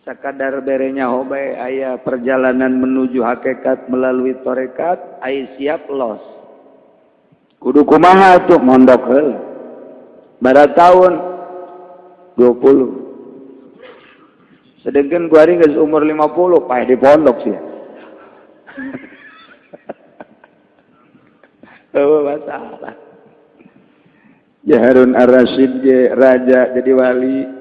sakadar berenya hobe aya perjalanan menuju hakikat melalui tarekat aya siap los kudu kumaha tuh mondok heula bara tahun 20 sedengkeun kuari geus umur 50 paeh di pondok sih oh masalah ya Harun Ar-Rasyid raja jadi wali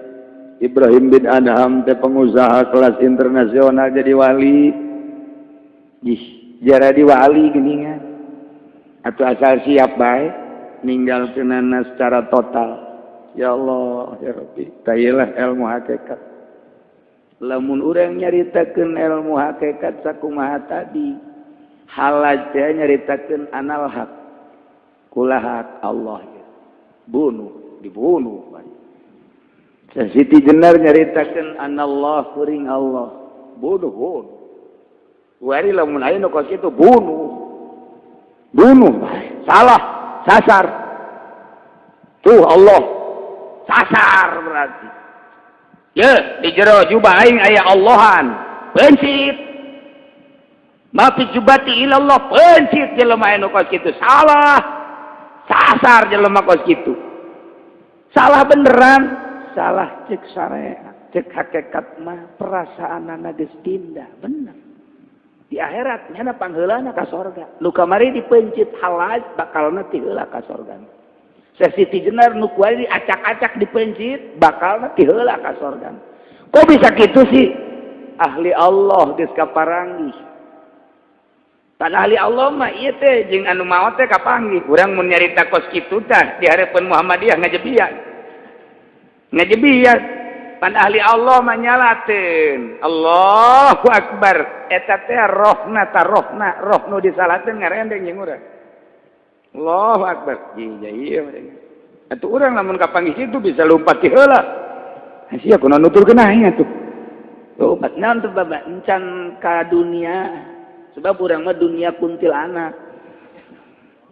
Ibrahim bin Adham teh pengusaha kelas internasional jadi wali. Ih, jadi wali geuningan. Atuh asal siap bae ninggalkeunana secara total. Ya Allah, ya Rabbi, tayeulah ilmu hakikat. Lamun urang nyaritakeun ilmu hakikat sakumaha tadi, halaj teh nyaritakeun anal haq. Kulahat Allah. Bunuh, dibunuh. Siti Jenar nyaritakeun anallah kuring Allah bunuh wari lamun aya nu ka kitu bunuh salah sasar tuh Allah sasar berarti ya di jero jubah aing aya Allahan pencit ma fi jubati ilallah pencit jelema anu ka kitu salah sasar jelema ka kitu salah beneran salah cek syariat cek hakikat mah perasaanana geus pindah bener di akhirat nyana pangheulana ka sorga nu kamari dipencit halaj bakalna ti heula ka sorga Siti Jenar nu kuari acak-acak dipencit bakalna ti heula ka sorga kok bisa kitu sih ahli Allah geus kaparanggih pan ahli Allah mah ieu teh jeung anu maot teh kapanggih urang mun nyarita kos kitu tah di hareupeun Muhammadiyah ngajebiat pan ahli Allah manyalateun Allahu Akbar eta teh rohna roh nu disalateun ngarendeng jeung urang Allahu Akbar iya atuh urang lamun kapanggih kitu bisa lompat ti heula sia kunaon nuturkeun aing atuh lompat naon teh baba encan ka dunia sebab urang mah dunia kuntilanak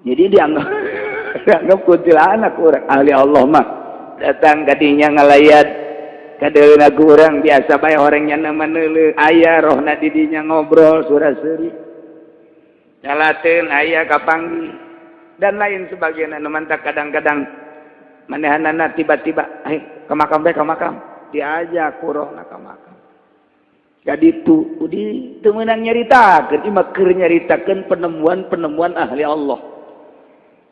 jadi dianggap kuntilanak urang ahli Allah mah datang kadinya ngalayat kadeuna ku urang biasa bae horengnya nama neuleuh aya rohna di dinya ngobrol sura-suri nyalateun aya kapanggih dan lain sebagainya nu mantak kadang-kadang manehanana tiba-tiba ka makam diajak ku rohna ka makam kaditu udi teu meunang nyaritakeun ieu keur nyaritakeun penemuan ahli Allah.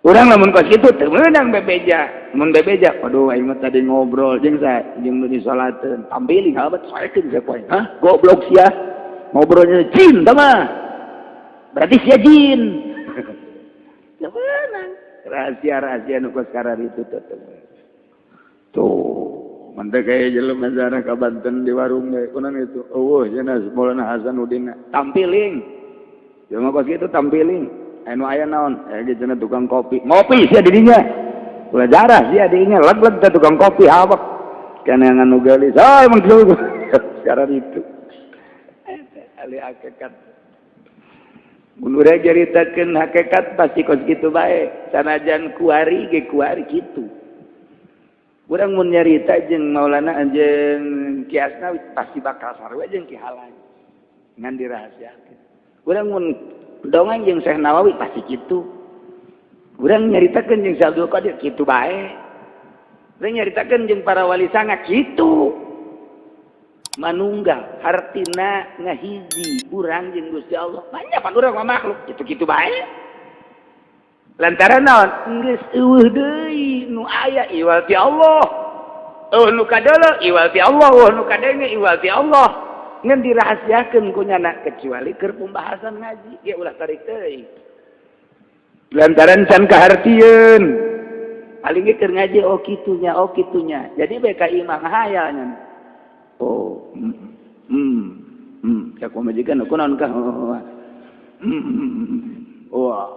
Urang lamun kos kitu teu meunang bebeja. Mun bebeja, aduh aing mah tadi ngobrol jeung nu disalateun. Tampiling habat saekeun saya poe. Hah? Goblok sia. Ngobrolnya jin tah mah. Berarti sia jin. Teu meunang. Rahasia-rahasia nu kos karar itu teh. Tuh, mantep kaya jelema sana ka Banten di warung ge. Kunaon itu? Eueuh cenah Maulana Hasanuddin. Tampiling. Jelema kos kitu tampiling. Anu aya naon? Gitu na tukang kopi. Ngopi sia di dinya. Ulah jarah sia di dinya leg-leg teh tukang kopi habak. Kana yang anu galis. Ah emang kieu. Sekarang itu. Ali hakikat. Mun urang caritakeun hakikat pasti kos kitu bae. Sanajan kuari ge kuari kitu. Urang mun nyarita jeung Maulana jeung Ki Asnawi pasti bakal sarua jeung Ki Halan. Ngan dirahasiakeun. Urang mun dongeng jeung Syekh Nawawi pasti kitu. Urang nyaritakeun jeung Syekh Abdul Qadir kitu bae. Urang nyaritakeun jeung para wali sanga kitu. Manunggal hartina ngahiji urang jeung Gusti Allah. Banyak pan urang mah makhluk kitu-kitu bae. Lantaran naon? Geus eueuh deui nu aya iwal ti Allah. Nu kadeuleu iwal ti Allah, nu kadenge iwal ti Allah. Ngan dirahasiakeun ku nyana kecuali keur pembahasan ngaji ge ulah tarik teuing lantaran can kahartieun paling ge keur ngaji kitunya jadi bae ka imah hayal nya cak pamajikan kunaon ka wah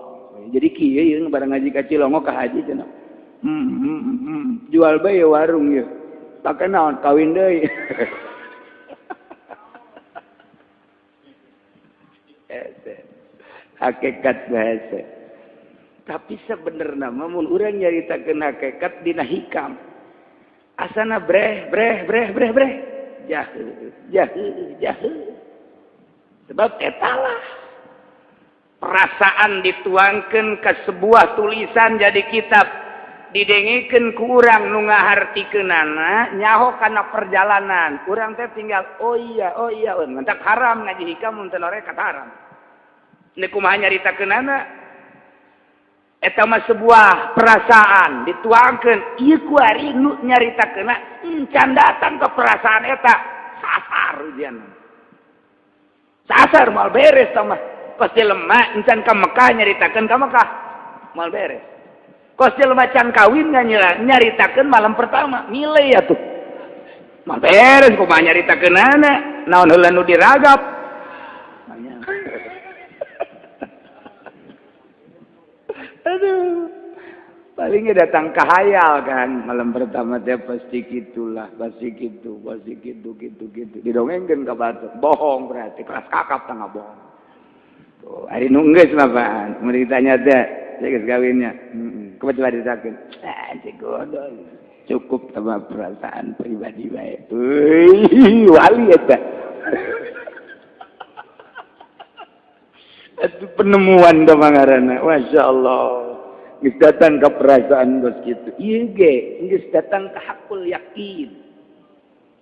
jadi kieu yeung bareng ngaji ka Cilongo ka haji cenah jual bae warung ye pake naon kawin deui hakikat bahasa tapi sebenarnya mun urang nyaritakeun hakikat dina hikam asana breh Sebab etalah perasaan dituangkan ke sebuah tulisan jadi kitab, didengikeun ku urang nu ngahartikeunana nyaho kana perjalanan. Urang teh tinggal oh iya mentak haram ngaji hikam mun teu norekat haram. Ini kumaha nyaritakeunana? Eta mah sebuah perasaan dituangkeun ieu ku ari nu nyaritakeunna encan datang ke perasaan eta sasar ujian. Sasar mal beres tah mah. Kos jelema encan ka Mekah nyaritakeun ka Mekah mal beres. Kos jelema can kawin nyaritakeun malam pertama milih atuh. Mal beres kumaha nyaritakeunana naon heula nu diragap. Aduh, palingnya datang ke hayal kan malam pertama teh pasti gitulah, pasti gitu, didongengkeun ka batur, bohong berarti kelas kakap tangga bohong. Tuh, hari nunggeus mah Pak, mun ditanya teh, saya geus kawinnya, coba ditakeun, cigodol, cukup sama perasaan pribadi bae. Wali eta. Itu penemuan ke mangarana, masya Allah. Geus datang ke perasaan kos gitu. Iya ge, geus datang ke hakul yakin.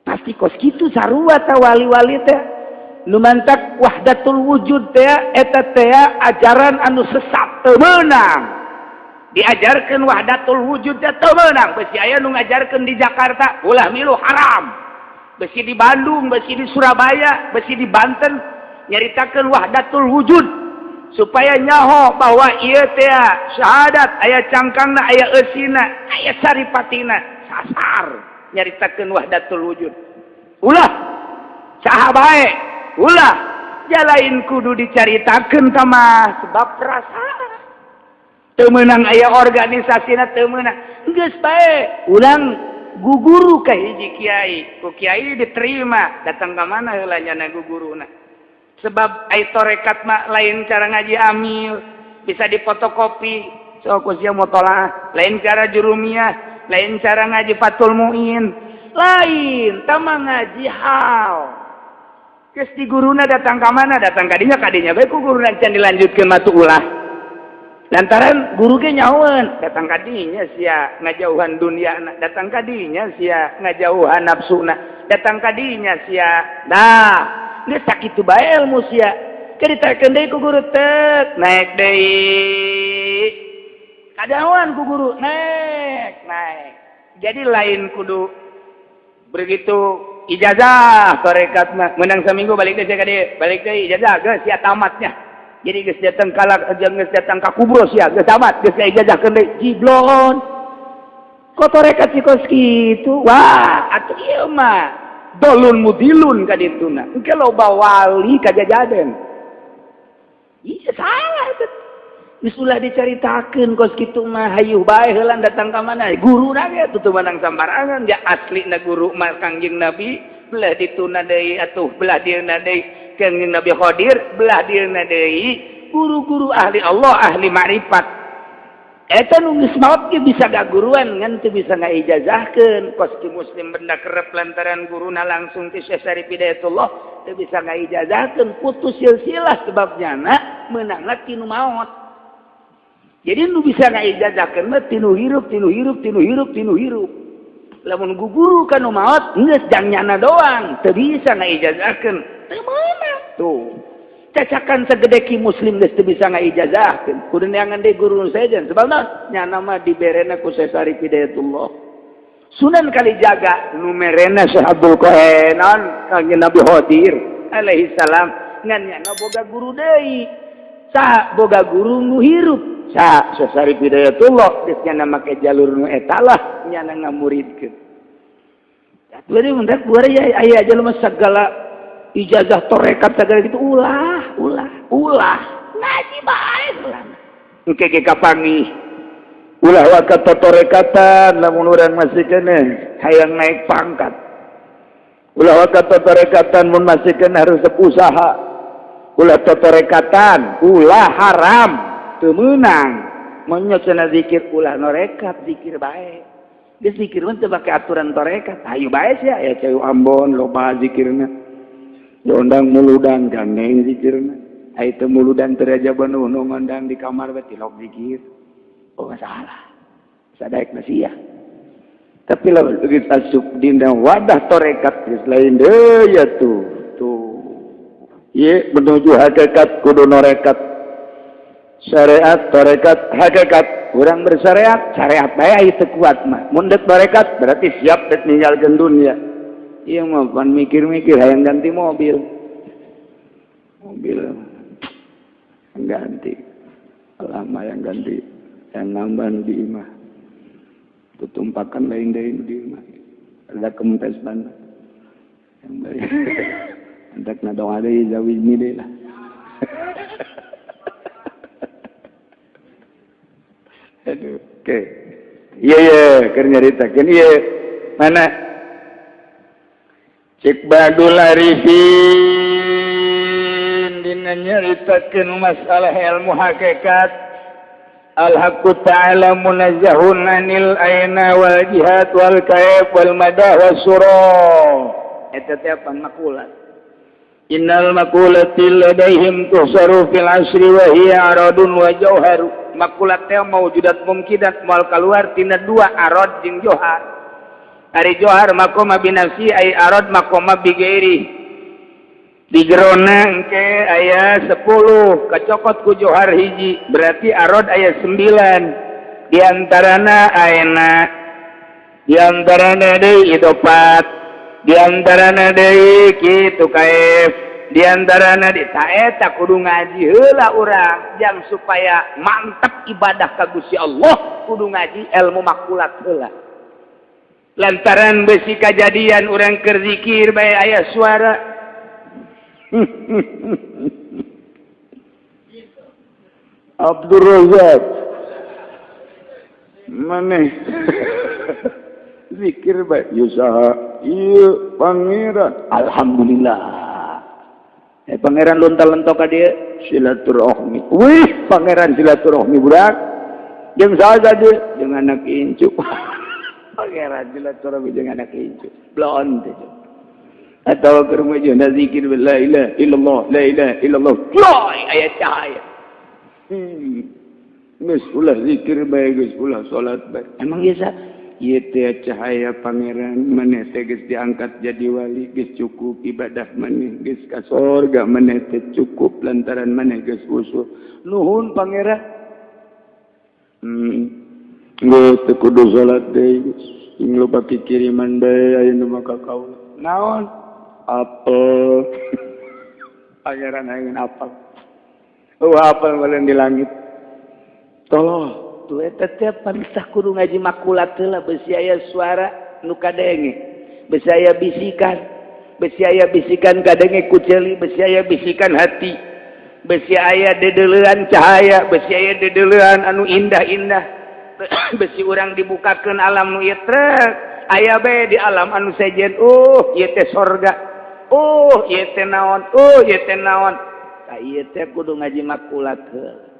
Pasti kos gitu sarua ta wali-wali teh. Nu mantak wahdatul wujud teh eta teh ajaran anu sesat teu meunang. Diajarkeun wahdatul wujud teh teu meunang. Besi aya nu ngajarkeun di Jakarta ulah milu haram. Besi di Bandung, besi di Surabaya, besi di Banten nyaritakeun wahdatul wujud. Supaya nyaho bahwa ieu teh syahadat aya cangkangna aya eusina aya saripatina sasar nyaritakeun wahdatul wujud. Ulah saha bae ulah jalain kudu dicaritakeun tah mah sebab perasaan teu meunang aya organisasina teu meunang geus bae ulang guguru ka hiji kiai ku kiai diterima datang ka mana heula nyana guguruna. Sebab ai torekat mah lain cara ngaji amil, bisa difotokopi, sok sia motolah, lain cara jurumiyah, lain cara ngaji Fathul Muin, lain tama ngaji hal. Geus di guruna datang ka mana? Datang ka dinya bae ku guruna can dilanjutkeun matu ulah. Lantaran guru ge nyahoeun, datang ka dinya sia ngajauhan dunyana, datang ka dinya sia ngajauhan nafsuna, datang ka dinya sia. Nah, geus sakitu bae ilmu sia. Caritakeun deui ku guru teh, naik deui. Kadawan ku guru, naik. Jadi lain kudu begitu ijazah tarekat mah menang seminggu balik deui ka dieu, balik deui ijazah geus sia tamatnya. Jadi geus datang geus datang ka kubro sia geus tamat, geus ijazahkeun deui jiblon. Kok tarekat sikos kitu? Wah, atuh ieu mah dolun mudilun ka dituna. Engke loba wali kajajaden. Iya salah itu. Geus ulah dicaritakeun kos kitu mah hayuh bae heula datang ka mana? Guruna ge tuh menang sambarangan ya aslina guru mah Kangjeng Nabi belah dituna deui atuh belah dieuna deui Kangjeng Nabi Khadir belah dieuna deui guru-guru ahli Allah ahli makrifat. Eta nu geus maot ge bisa gaguruan ngan teu bisa ngaijazahkeun kos ti muslim benda kerep lantaran guruna langsung ti Syekh Syarif Hidayatullah teu bisa ngaijazahkeun putus silsilah sebabnya meunangna tinu maot. Jadi nu bisa ngaijazahkeun mah tinu hirup. Lamun guguru ka nu maot geus jangnyana doang teu bisa ngaijazahkeun. Teu meunang tuh. Cacakan segede ki muslim geus teu bisa ngaijazahkeun. Kudu neangan deui guru saja sebabna nyana mah diberena ku Syekh Syarif Hidayatullah. Sunan Kalijaga nu merena Syekh Abdul Qahenan Kangjeng Nabi Khadir alaihi salam ngan nyana boga guru deui. Sa boga guru nu hirup. Sa Syekh Syarif Hidayatullah geus nyana make jalur nu eta lah nyana ngamuridkeun. Jadi mendak buar ya aya jelema segala ijazah torekat segala gitu ulah ngaji bae ulah engke ge kapangi ulah wakat torekatan lamun urang masih keneh hayang naik pangkat ulah wakat torekatan mun masih keneh harus usaha ulah torekatan ulah haram teu meunang mun cenah zikir ulah norekat zikir bae Geus zikir mah teu make aturan tarekat. Hayu bae sia aya ceu Ambon loba zikirna. Diundang muludan gandeng zikirna. Ai teu muludan teu aja benuh nu ngundang di kamar bae tilok zikir. Oh salah. Sadaekna sia. Tapi lamun geus asup dina wadah tarekat geus lain deui ya tuh. Ieu menuju hakikat kudu norekat. Syariat tarekat hakikat. Urang bersyariat, syariat bae teu kuat mah. Mun deuk tarekat berarti siap deuk ninggalkeun dunia. Ieu mah pan mikir-mikir hayang ganti mobil. Mobil ganti. Lama yang ganti. Yang nambah nu di imah. Tutumpakan lain deui nu di imah. Ada kempes ban. Yang bae. Antak na dong ada zawijni deui lah. Aduh, oke. Iya, keur nyaritakeun ieu. Mana? Cek Badul Arifin dina nyaritakeun masalah ilmu hakikat. Al-haqqu ta'ala munazzahun anil aina wal jihad wal kaif wal madah was surah. Eta teh apa makulat? Innal makulatil ladaihim tuhsaru fil asri wa hiya aradun wa jauharu. Makulat teh maujudat mumkinat moal kaluar tina dua arad jeung johar. Ari johar makoma binafsi ai arad makoma bigairi. Di gerona engke aya 10 kacokot ku johar hiji, berarti arad aya 9. Di antarana aena di antarana deui idopat, di antarana deui kitu kaif. Di antarana di taeta kudu ngaji heula urang jang supaya mantep ibadah ka Gusti Allah kudu ngaji ilmu makulat heula. Lantaran besi kajadian urang keur zikir bae aya suara. Abdul Razak. Maneh. Zikir bae usaha ieu pangeran. Alhamdulillah. Pangeran lontal-lentok ka dieu silaturahmi. Wih, pangeran silaturahmi budak. Jeung saha dieu? Jeung anak incu. Pangeran silaturahmi jeung anak incu. Blon teh. Atawa keur mujuna zikir la ilaha illallah, la ilaha illallah. Joy aya cahaya. Geus ulah zikir bae, geus ulah salat bae. Emang ieu ieu teh cahaya pangeran maneh teh geus diangkat jadi wali geus cukup ibadah maneh geus ka surga maneh teh cukup lantaran maneh geus usul nuhun pangeran geus teu kudu salat deui sing loba kiriman bae ayeuna mah ka kaula naon apel pangeran ayeuna apel apel meuleun di langit tolong tuh eta teh panisah kudu ngaji makulat heula besi aya suara nu kadenge besi aya bisikan kadenge ku ceuli besi aya bisikan hati besi aya dedeleuan cahaya besi aya dedeleuan anu indah-indah besi urang dibukakeun alam nu ieu trek aya bae di alam anu sejen ieu teh sorga ieu teh naon ieu teh naon ka ieu teh kudu ngaji makulat heula.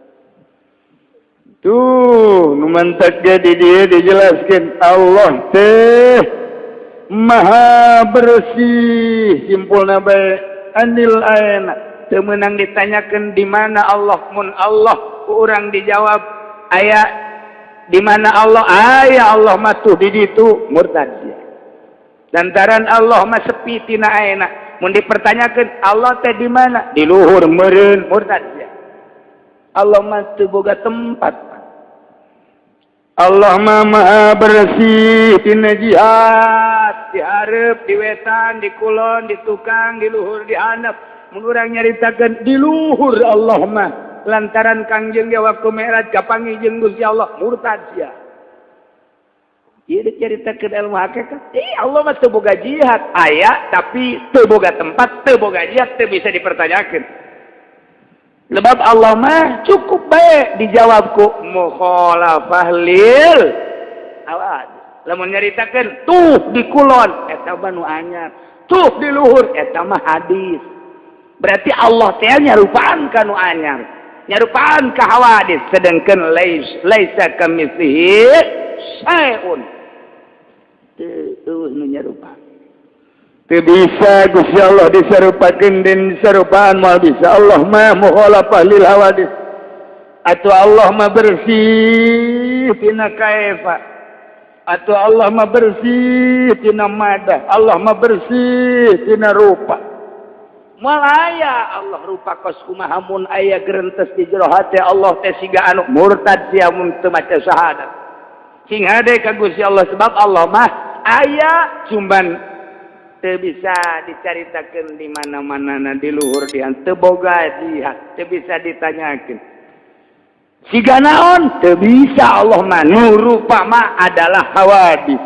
Tuh, nu mantak jadi dia dijelaskan Allah teh maha bersih simpulna bae anil aina teu meunang ditanyakeun di mana Allah mun Allah ku urang dijawab aya di mana Allah aya Allah mah tuh di ditu murtad sia lantaran Allah mah sepi tina ayeuna mun dipertanyakeun Allah teh di mana di luhur meureun murtad sia Allah mah teu boga tempat. Allah maha bersih tina jihad di hareup di wetan di kulon di tukang di luhur di handap mun urang nyaritakeun di luhur Allah mah lantaran Kangjeng ge waktu mi'raj kapanggih jeung Gusti Allah murtad sia ieu dicaritakeun ilmu hakikat Allah mah teu boga jihad aya tapi teu boga tempat teu boga jihad teu bisa dipertanyakeun. Sebab Allah mah cukup baik dijawab ku mukhalafah lil awad. Lamun nyaritakeun tuh di kulon eta mah nu anyar, tuh di luhur eta mah hadis. Berarti Allah teh nyarupaan ka nu anyar, nyarupaan ka hawadis sedengkeun laisa kamitslihi syai'un. teu nu nyarupa. Teu bisa Gusti Allah disarupakeun dan disarupaan moal bisa Allah mah mukhalafah lil hawadits. Atuh Allah mah bersih tina kaifa. Atuh Allah mah bersih tina madah. Allah mah bersih tina rupa. Moal aya Allah rupa kos kumaha mun aya gerentes di jero hate Allah teh siga anu murtad sia mun teu maca syahadat. Sing hade ka Gusti Allah sebab Allah mah aya cumban teu bisa dicaritakeun di mana-manana di luhur dian teu boga jihad teu bisa ditanyakeun. Siga naon teu bisa Allah mah nu rupa mah adalah hawadis.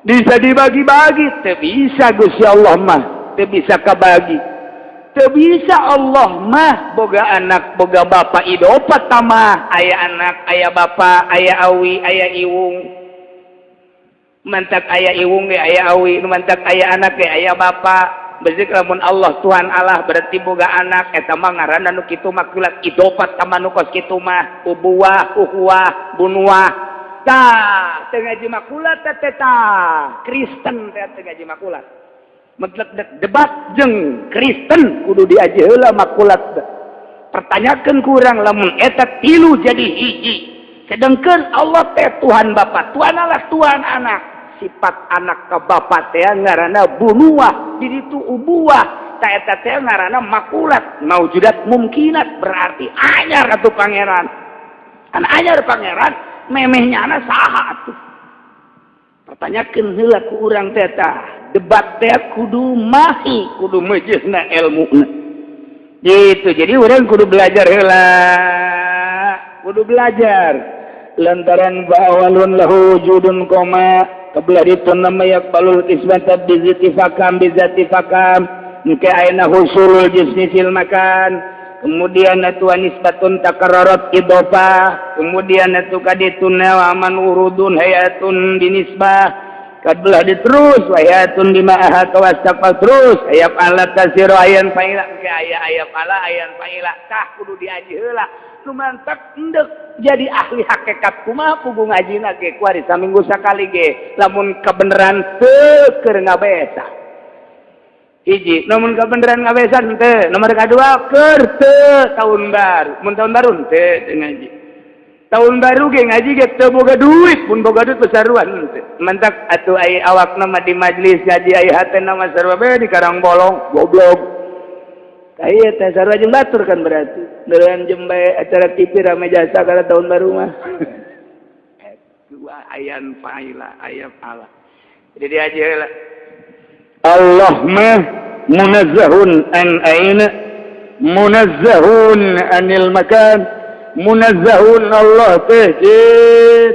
Bisa dibagi-bagi teu bisa Gusti Allah mah teu bisa kabagi. Teu bisa Allah mah boga anak boga bapa idopat tamah aya anak aya bapa aya awi aya iwung mantak aya iwung ge aya awi mantak aya anak ge aya bapa bezik lamun Allah Tuhan Allah berarti boga anak eta mah ngaranna nu kitu makulat idopat tamah nu kos kitu mah ubuwah ukhuwah bunuwah tah teu ngaji makulat teh tah Kristen teh teu ngaji makulat. Metlek debat jeung Kristen kudu diaji heula makulat. Pertanyakeun ku urang lamun eta tilu jadi hiji. Sedengkeun Allah teh Tuhan Bapa, Tuhan Allah, Tuhan Anak. Sifat anak ka bapa teh ngaranna bunuwah, di ditu ubuwah. Ta eta teh ngaranna makulat, maujudat mungkinat berarti anyar atuh pangeran. Kan anyar pangeran, memehnya ana saha atuh. Pertanyakeun heula ku urang teh tah. Debat teh kudu mahi kudu mejehna ilmuna gitu. Jadi urang kudu belajar heula kudu belajar lantaran ba'awalun lahu wujudun koma qabla ditun nama yaqbalul isbata bizatifakam mungkin aina husulul jismi fil makan kemudian atu nisbatun takarrarat idhofah kemudian atu kaditun wa man urudun hayatun binisbah kadbelah diterus wayatun dima'aha tawastaqal terus ayat alat tasiru ayan faila ke ayat ala ayan faila tah kudu diaji heula nu mantap endek jadi ahli hakikat kumaha pugu ngajina ge kuari saminggu sakali ge lamun kebenaran teu keur ngabesa hiji namun kebenaran ngabesa teu nomor kadua keur teu tahun baru mun tahun baru teu ngaji tahun baru ge ngaji ge teu boga duit pun boga duit besaruan teu mentak atuh ai awakna mah di majelis ngaji ai hatena mah sarua bae di karang bolong goblok aya teh sarua jeung batur kan berarti dalam jembe acara TV rame jasa kana tahun baru mah dua ayan faila ayat Allah jadi diaji heula Allah mah munazzahun an aina munazzahun anil makan munazzahun Allah teh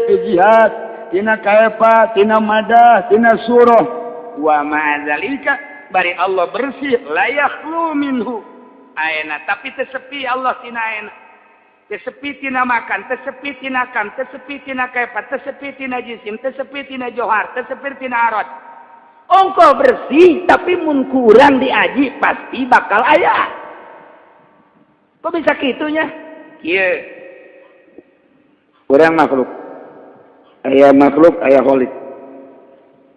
jihad tina kaifa tina madah tina surah wa ma'adzalika bari Allah bersih la yakhlu minhu aina tapi tersepi Allah tina aina tersepi tina makan tersepi tina kan tersepi tina kaifa tersepi tina jisim tersepi tina johar tersepi tina arat ongko bersih tapi mun kurang diaji pasti bakal aya kok bisa kitunya kieu urang makhluk aya makhluk aya khaliq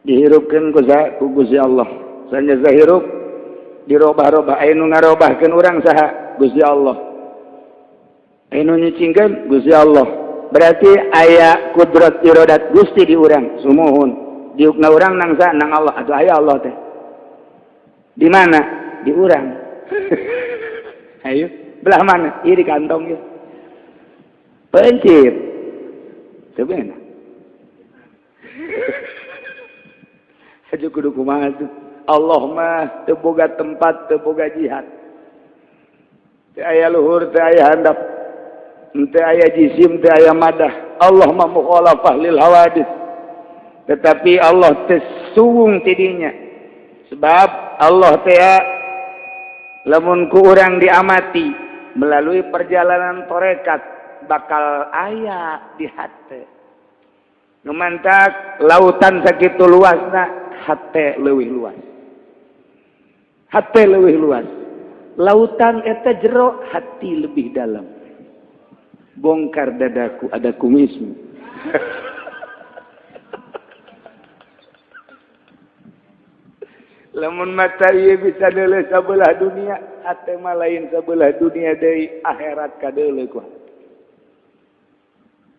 dihirupkeun ku Gusti Allah sanya zahirup dirobah-robah aya nu ngarobahkeun urang saha Gusti Allah aya nu nyicingkeun Gusti Allah berarti aya kudrat iradat Gusti di urang sumuhun diukna urang nang saha nang Allah atuh aya Allah teh di mana di urang ayo belah mana ieu di kantong ieu pencit sebenarnya saja kudu kumaha tuh Allah mah teu boga tempat teu boga jihad teu aya luhur teu aya handap teu aya jisim teu aya madah Allah mah mukhalafah lil hawadits tetapi Allah teu suwung tidinya sebab Allah teh lamun ku urang diamati melalui perjalanan tarekat bakal aya di hate nu mantak lautan sakitu luasna hate leuwih luas hate leuwih luas lautan eta jero hati lebih dalam bongkar dadaku ada kumismu Lamun mata ieu bisa deuleu sabelah dunia, hate mah lain sabelah dunia deui, akhirat kadeuleu ku.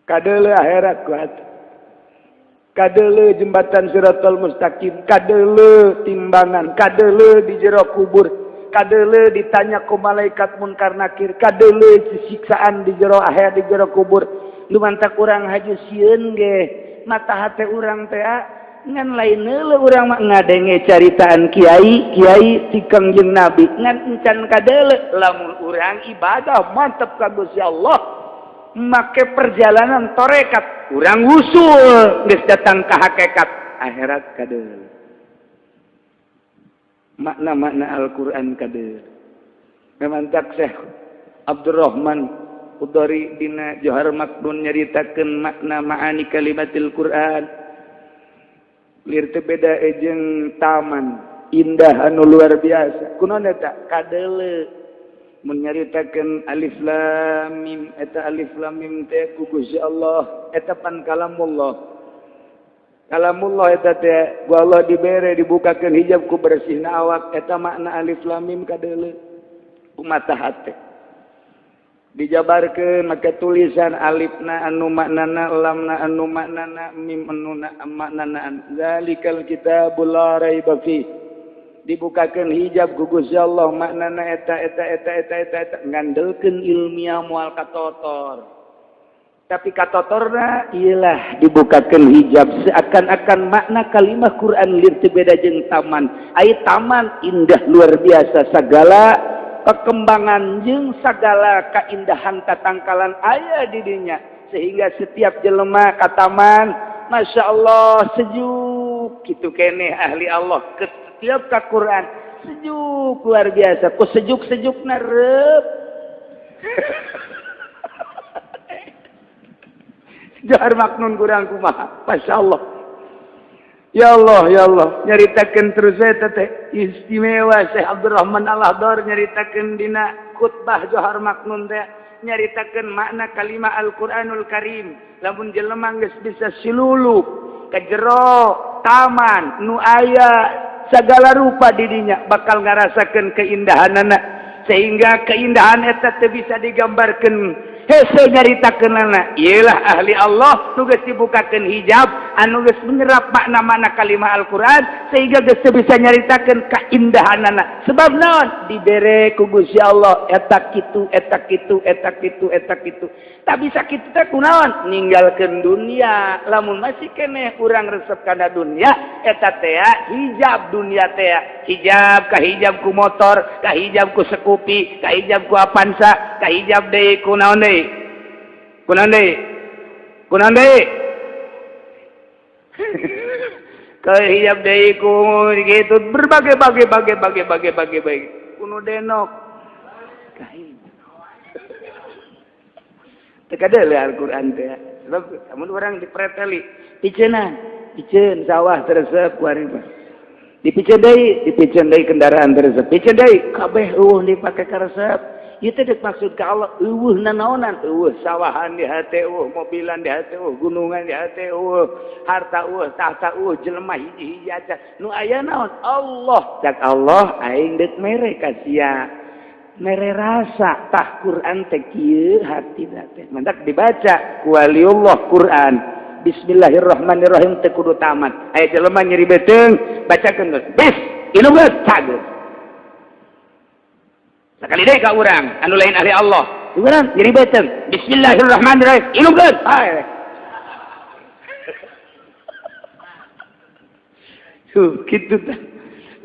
Kadeuleu akhirat ku. Kadeuleu jembatan Siratal Mustaqim, kadeuleu timbangan, kadeuleu di jero kubur, kadeuleu ditanya ku malaikat munkar nakir, kadeuleu siksaan di jero akhirat di jero kubur. Lumantak urang haju sieun ge, mata hate urang teh ngan lain heula urang mah ngadenge caritaan kiai ti Kangjeng Nabi ngan encan kadeuleu lamun urang ibadah mantep ka Gusti Allah make perjalanan torekat urang usul geus datang ka hakikat akhirat kadeuleu makna-makna Al-Qur'an kadeuleu memantak Syekh Abdurrahman Udari dina Johar Maknun nyaritakeun makna ma'ani kalimatil Qur'an lir teu beda jeung taman indah anu luar biasa kunaon eta kadeuleu mun nyaritakeun alif lam mim eta alif lam mim teh ku Gusti Allah eta pan kalamullah eta teh ku Allah dibere dibukakeun hijab ku bersihna awak eta makna alif lam mim kadeuleu umata hate dijabarkeun make tulisan alifna anu maknana lamna anu maknana mim anu maknana zalikal kitabul la raiba fi dibukakeun hijab ku Gusti Allah maknana eta ngandelkeun ilmiah moal katotor tapi katotorna ialah dibukakeun hijab seakan-akan makna kalimah Quran lir teu beda jeung taman aya taman indah luar biasa sagala perkembangan jeung sagala keindahan tatangkalan aya di dinya sehingga setiap jelema ka taman Masya Allah sejuk kitu keneh ahli Allah setiap ka Quran sejuk luar biasa ku sejuk-sejukna reup Johar Maknun kurang kumaha Masya Allah ya Allah nyaritakeun terus eta teh istimewa Syekh Abdurrahman Al-Ahdar nyaritakeun dina khutbah Johar Maknun teh nyaritakeun makna kalimah Al-Qur'anul Karim lamun jelema geus bisa silulup ka jero taman nu aya sagala rupa di dinya bakal ngarasakeun keindahanana sehingga keindahan eta teh bisa digambarkeun hese nyaritakeunana ialah ahli Allah nu geus dibukakeun hijab anu geus menyerap makna-makna kalimah Al-Qur'an sehingga geus bisa nyaritakeun kaindahanana sebab naon dibere ku Gusti Allah eta kitu tak bisa kitu teh kunaon ninggalkeun dunia lamun masih keneh urang resep kana dunia eta teh hijab dunia teh hijab ka hijab ku motor ka hijab ku Scoopy ka hijab ku Avanza ka hijab deui ku naon deui kunaon deui ka hijab deui ku gitu berbagai kuno denok ka teu kadeuleu Al-Qur'an teh sebab amun urang dipreteli piceun sawah teresep ku ari mah dipiceun deui kendaraan teresep piceun deui kabeh eueuh dipake karesep ieu teh deuk maksud ka Allah eueuh nanaonan eueuh sawahan di hate eueuh mobilan di hate eueuh gunungan di hate eueuh harta eueuh tahta eueuh jelema hiji-hiji aja nu aya naon Allah cak Allah aing deuk mere ka sia mere rasa tah Quran teh kieu hati teh mantak dibaca ku waliullah Quran bismillahirrahmanirrahim teh kudu tamat aya jelema nyeri beteung bacakeun geus bis inu geus cageus sakali deui ka urang anu lain ahli Allah urang nyeri beteung bismillahirrahmanirrahim inu geus tuh kitu teh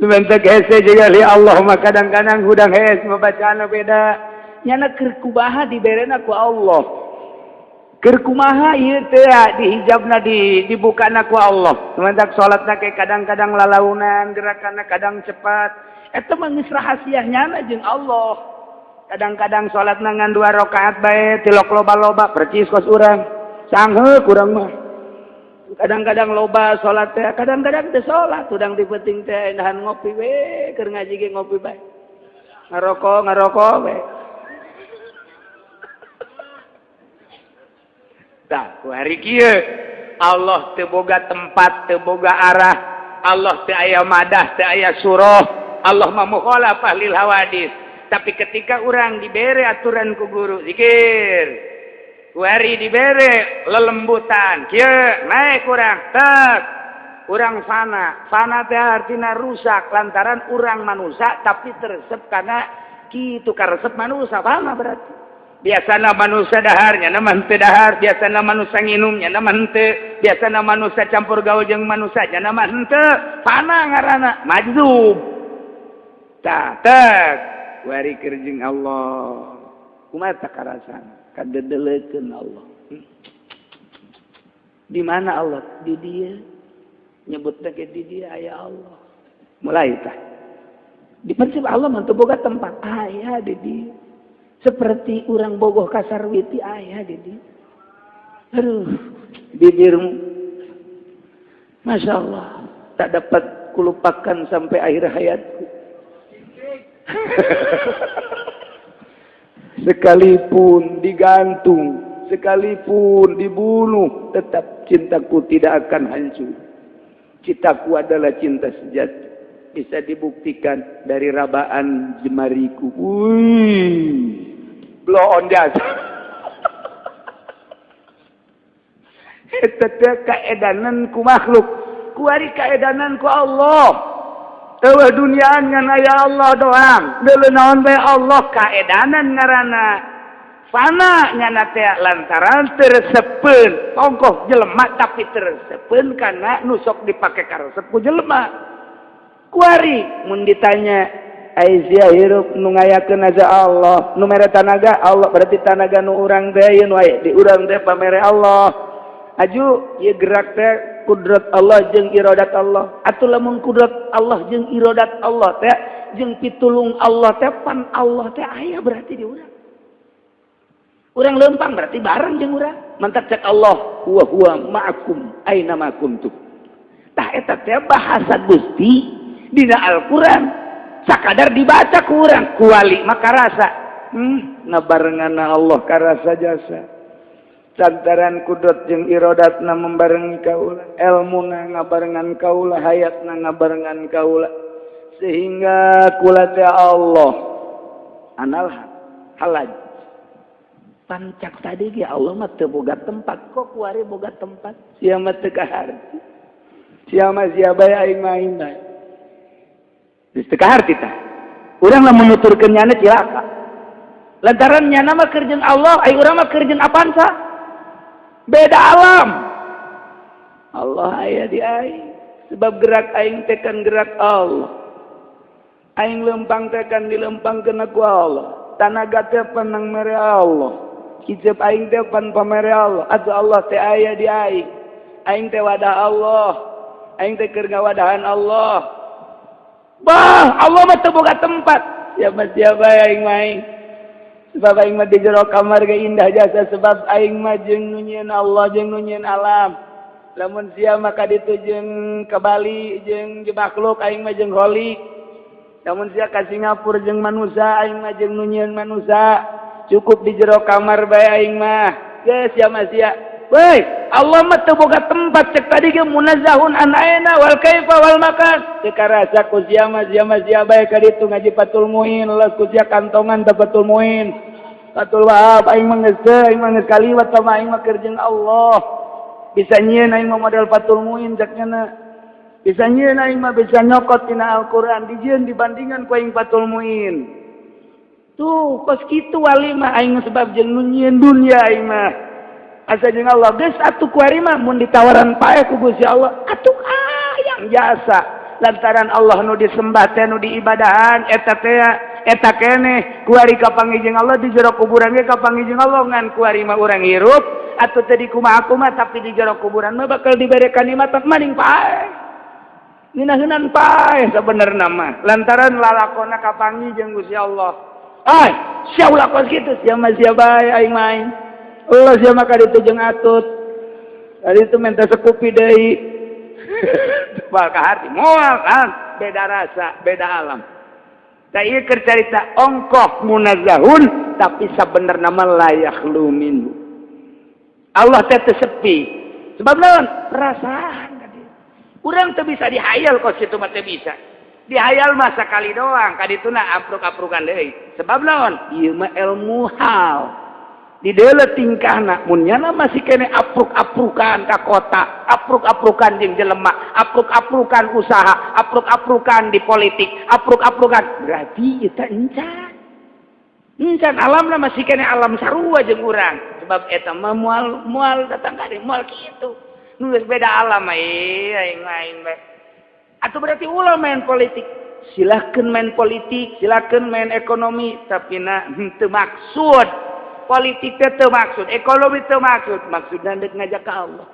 lumantak hese juga li Allah mah kadang-kadang hudang hes membacaana beda nyana keur kumaha diberena ku Allah keur kumaha ieu teh dihijabna dibukana ku Allah lumantak salatna ke kadang-kadang lalaunan gerakanna kadang cepat eta mah geus rahasia nyana jeung Allah kadang-kadang salatna ngan 2 rakaat bae tilok loba-loba percis kos urang sangheuk urang mah kadang-kadang loba salat teh kadang-kadang teu salat udang dipenting teh endahan ngopi we keur ngaji ge ngopi bae ngarokok we tah ku hari kieu Allah teu boga tempat teu boga arah Allah teu aya madah, teu aya surah. Allah mah mukhalafah lil hawadis. Tapi ketika orang dibere aturan ku guru zikir, kuari dibere lelembutan, kieu naik urang tek. Urang fana teh artina rusak lantaran urang manusia tapi teresep karena kitu karesep manusia, fana berarti. Biasana manusia daharnya nama henteu dahar, biasana manusia nginumnya nama henteu, biasana manusia campur gaul jeung manusia nya nama henteu, fana ngaranna majzub. Tah tek wari keur jeung Allah. Kumaha tah karasana? Kadedelekeun Allah. Di mana Allah? Di Dia. Nyebutna ke di Dia aya Allah. Mulai tah. Di prinsip Allah mah teu boga tempat aya di Dia. Seperti orang bogoh kasarwiti ayah di. Aduh, bibirmu. Masya Allah. Tak dapat kulupakan sampai akhir hayatku. Sekalipun digantung, sekalipun dibunuh, tetap cintaku tidak akan hancur. Cintaku adalah cinta sejati. Bisa dibuktikan dari rabaan jemariku. Wih. Blow on gas. Eta teh kaedanan ku makhluk, ku ari kaedanan ku Allah. Teueuh duniaan ngan aya Allah doang. Deuleu naon bae Allah kaedanan ngaranna. Fana nyana teh lantaran teresepeun ongkoh jelema tapi teresepeun kana nu sok dipake karesep ku jelema. Kuari mun ditanya Aisyah hirup nu ngayakeun aja Allah, nu mere tanaga Allah, berarti tanaga nu urang teh yeun wae di urang teh pamere Allah. Aju ieu gerak teh kudrat Allah jeung iradat Allah. Atuh lamun kudrat Allah jeung iradat Allah teh jeung pitulung Allah teh pan Allah teh aya berarti di urang. Urang leumpang berarti bareng jeung urang. Mantap cek Allah, huwa ma'akum aina ma kuntum. Tah eta teh bahasa Gusti dina Al-Qur'an. Sakadar dibaca ku urang kuali maka rasa ngabarenganna Allah karasa jasa santaran kudrat jeung iradatna membarengi kaula ilmuna ngabarengan kaula hayatna ngabarengan kaula sehingga kula teh Allah anal halaj pancak tadi ge Allah mah teu boga tempat kok kuari boga tempat sia mah teu kaharti sia mah sia bae aing main bae. Distekahar kita. Urang lamun nuturkeun nyana cilaka. Lantaran nyana mah keur jeung Allah, ai urang mah keur jeung apaan sa? Beda alam. Allah aya di aing. Sebab gerak aing teh kan gerak Allah. Aing lempang teh kan dilempangkeun ku Allah. Tanaga teh panang mere Allah. Hijab aing teh pan pamere Allah. Atuh Allah teh aya di aing. Aing teh wadah Allah. Aing teh keur ngawadahan Allah. Bah, Allah mah teu boga tempat. Siapa aing main. Sebab aing mah di jero kamar ge indah jasa sebab aing mah jeung nu nyieun Allah jeung nu nyieun alam. Lamun sia mah ka ditu jeung ka Bali jeung makhluk aing mah jeung holik. Lamun sia ka Singapura jeung manusia aing mah jeung nu nyieun manusia. Cukup di jero kamar bae aing mah. Geus sia mah sia. Woi, Allah mah teu boga tempat cek tadi ge munazzahun an aina wal kaifa wal makan. Teu karasa ku sia mah bae ka ditu ngaji Fathul Muin, leus ku sia kantongan teh Fathul Muin. Fathul Wahab aing mah geus kaliwat sama aing mah keur jeung Allah. Bisa nyieun aing mah model Fathul Muin cek nya. Bisa nyieun aing mah bisa nyokot tina Al-Qur'an dijieun dibandingan ku aing Fathul Muin. Tuh, kos kitu wali mah aing sebab jeung nu nyieun dunya aing mah. Asa jeung Allah geus atuh kuari mah mun ditawaran pae ku Gusti Allah atuh yang jasa lantaran Allah nu disembah teh nu diibadahan eta keneh kuari kapanggih jeung Allah di jero kuburan ge kapanggih jeung Allah ngan kuari mah urang hirup atuh teh di kumaha tapi di jero kuburan mah bakal dibere kalimatan maning pae nginaheunaan pae sabenerna mah lantaran lalakonna kapanggih jeung Gusti Allah. Ai sia ulah kos kitu sia mah sia bae aing main. Allah sia maka ditu jeung atut. Tadi itu minta sekupi deui. Tebal ka hati, moal kan beda rasa, beda alam. Tah ieu keur carita ongkoh munazzahun tapi sabenerna mah la yakhlu minhu. Allah teh teu sepi. Sebab naon? Perasaan tadi. Urang teu bisa dihayal kos kitu mah teu bisa. Dihayal mah sakali doang, kadituna apruk-aprukan deui. Sebab naon? Ieu mah ilmu hal. Di deuleu tingkahna mun nyana masih kene apruk-aprukan ka kota, apruk-aprukan jeung jelema, apruk-aprukan usaha, apruk-aprukan di politik, apruk-aprukan berarti eta encan. Encan alamna masih kene alam sarua jeung urang. Sebab eta mah moal datang ka moal kitu. Nu beda alam aing lain bae. Atuh berarti ulah main politik. Silahkeun main politik, silahkeun main ekonomi, tapi na teu maksud. Politik teu maksud, ekonomi teu maksud, maksudna deuk ngajak ka Allah.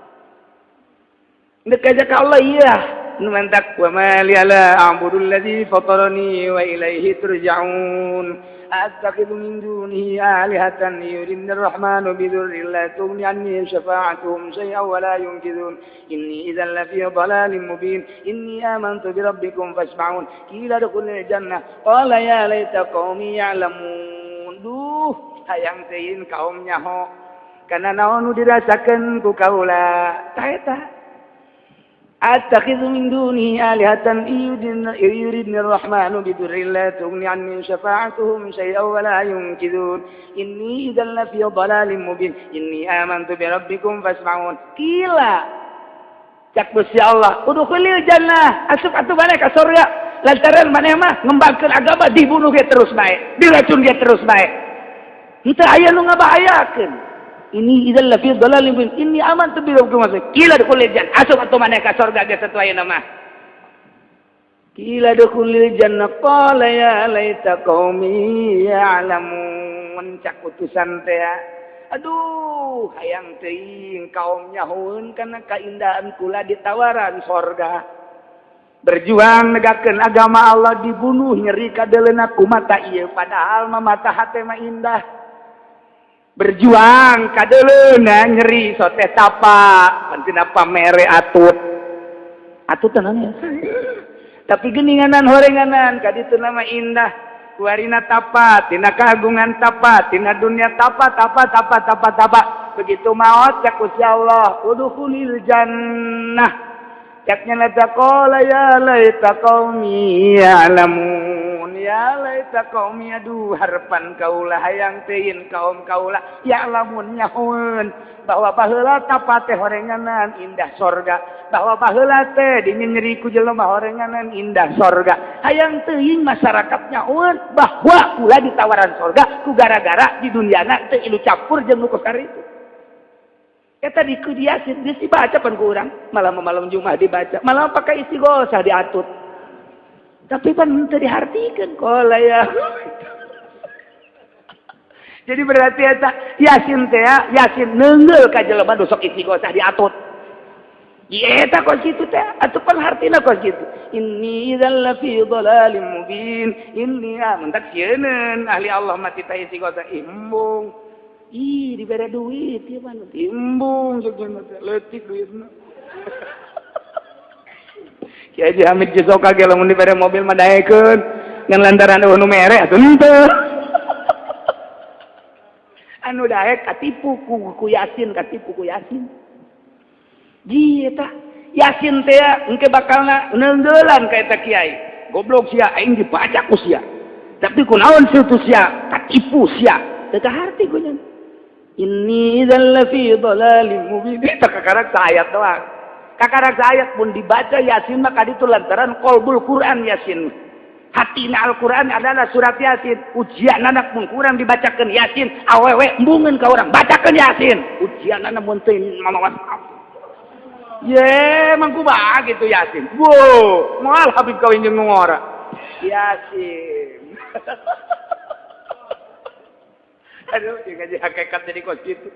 Deuk ngajak ka Allah iya. Nu mentak wa ma liala a'budul ladzi fatarani wa ilaihi turja'un. Attakhidhu min dunihi alihatan yuridnir rahmanu bidurrin la tughni anni syafa'atuhum syai'an wa la yunqidhun. Inni idzan lafi dhalalin mubin. Inni amantu bi rabbikum fasma'un. Qila dukhulil jannah. Qala ya laita qaumi ya'lamun. Duh, hayang teuing kaum nyaho kana naon nu dirasakeun ku kaula tah eta attakhidhu min duni alihatan yuridnir rahmanu bidurrin la tughni anni syafa'atuhum syai'an wa la yunqidhun inni idzal lafi dhalalin mubin inni amantu bi rabbikum fasma'un qila cak Gusti Allah udkhulil jannah asup atuh maneh ka surga lantaran maneh mah ngembangkeun agama dibunuh ge terus bae diracun ge terus bae. Kita aya nu ngabahayakeun. Ini idzal lafi dhalalin mubin. Inni amantu bi rabbikum fasma'un. Qila dukhulil jannah. Asup atuh maneh ka surga ge satuayeuna mah. Qila dukhulil jannah qala ya laita qaumi ya'lamun. Cak utusan teh. Aduh, hayang teuing kaum nyahoeun kana kaindahan kula ditawaran surga. Berjuang negakeun agama Allah dibunuh nyeri kadeleuna ku mata ieu padahal mah mata hate mah indah. Berjuang kadeleuna nyeri sote tapa pantina pamere atut tenan ya tapi geuninganan horenganan kaditu nama indah kuarina tapa tina kagungan tapa tina dunia tapa begitu maot cak Gusti Allah udkhulil jannah caknya lata qala ya laita qaumi ya'lamun ya laita qaumi aduh harapan kaula hayang teuing kaum kaula ya'lamun nyahoeun bahwa baheula tapa teh horenganan indah sorga bahwa baheula teh dinyeri ku jelema horenganan indah sorga hayang teuing masyarakat nyahoeun bahwa kula ditawaran sorga ku gara-gara di duniana teu ilu campur jeung nu karitu. Eta dikudiasin, geus dibaca pan ku urang, malam Jumat dibaca, malam pakai istighosah diatut. Tapi pan teu dihartikeun qala ya. Jadi berarti eta Yasin teh Yasin neungeul ka jelema nu sok istighosah diatut. Ieu eta kos kitu teh, atuh pan hartina kos kitu. Inni idzal lafi dhalalin mubin. Inni mentak sieun ahli Allah mah tita istighosah imbung. Ih, dibere duit ieu mah timbung jeung leutik duitna. Kiai Haji Hamid Jisoka ge lamun dibere mobil mah daekeun ngan lantaran nu mere atuh henteu. Anu daek katipu ku Yasin, katipu ku Yasin. Ji eta Yasin teh engke bakalna neunggeulan ka eta kiai. Goblok sia aing dibaca ku sia. Tapi kunaon situ sia? Katipu sia. Teu kaharti ku nya. Inni idzal lafi dhalalin mubin. Eta kakarak ayat doang. Kakarak ayat pun dibaca Yasin mah kaditu lantaran qalbul Quran Yasin. Hatina Al-Quran adalah surat Yasin. Ujian anak mun kurang dibacakeun Yasin, awewe embungeun ka urang, bacakeun Yasin. Ujian anak mun teu mamawas. Ye, mangku bae gitu Yasin. Wo, moal Habib kawin jeung ngora. Yasin. Aduh, ngaji hakikat jadi kos gitu.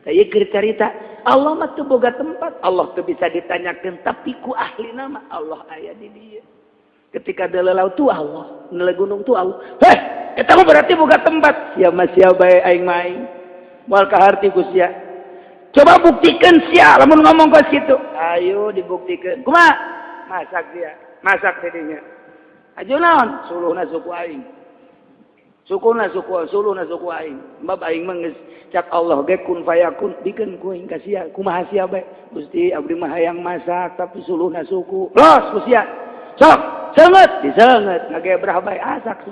Saya cerita Allah mah teu boga tempat, Allah teu bisa ditanyakeun tapi ku ahli nama Allah aya di dieu. Ketika dalelau tu Allah, nele gunung tu Allah. Heh, eta mah berarti boga tempat. Sia mah sia bae aing maing. Moal kaharti ku sia. Coba buktikan sia lamun ngomong kos kitu. Ayo dibuktikan. Kumaha? Masak dia. Masak tadinya. Ajo naon? Suluhna suku aing. Sukuna suku suluna suku aing. Bab aing mah geus cak Allah ge kun fayakun dikeun ku aing ka sia. Kumaha sia bae? Gusti abdi mah hayang masak tapi suluna suku. Los ku sia. Sok, seungeut, diseungeut ngagebrah bae asak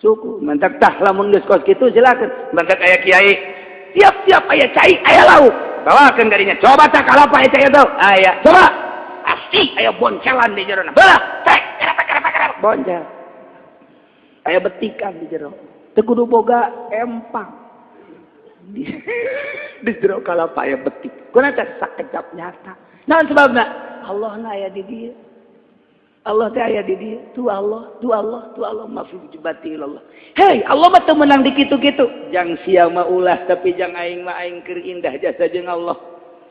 suku. Mantak tah lamun geus kos kitu silakeun. Mantak aya kiai, tiap-tiap aya cai, aya lauk. Bawakeun ka dinya. Coba tak kalapa aya cai teh. Aya. Coba. Asli aya boncelan di jerona. Belah, cek, kerep boncel. Aya betikan di jero. Teu kudu boga empang. Di jero kalapa aya betik. Kunaon sakejap nyata. Naon sebabna? Allah na aya di dieu. Allah teh aya di dieu. Tu Allah mafi jibati Allah. Hei, Allah mah teu meunang di kitu-kitu. Jang sia mah ulah tapi jang aing mah aing keur indah jasa jeung Allah.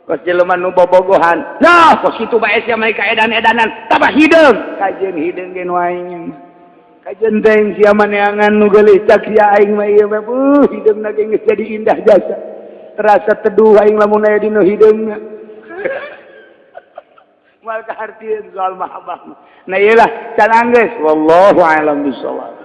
Kos jelema nu bobogohan. Nah, kos kitu bae sia mah kaedan-edanan. Tabah hideung. Kajeun hideung ge nu aing mah. Kajian teng sia maneangan nu geuleuh cak sia aing mah ieu mah hideungna ge geus jadi indah jasa. Terasa teduh aing lamun aya dina hideungna. Moal kahartieun soal mahabbah. Nah ieu lah can anggeus wallahu a'lam bishawab.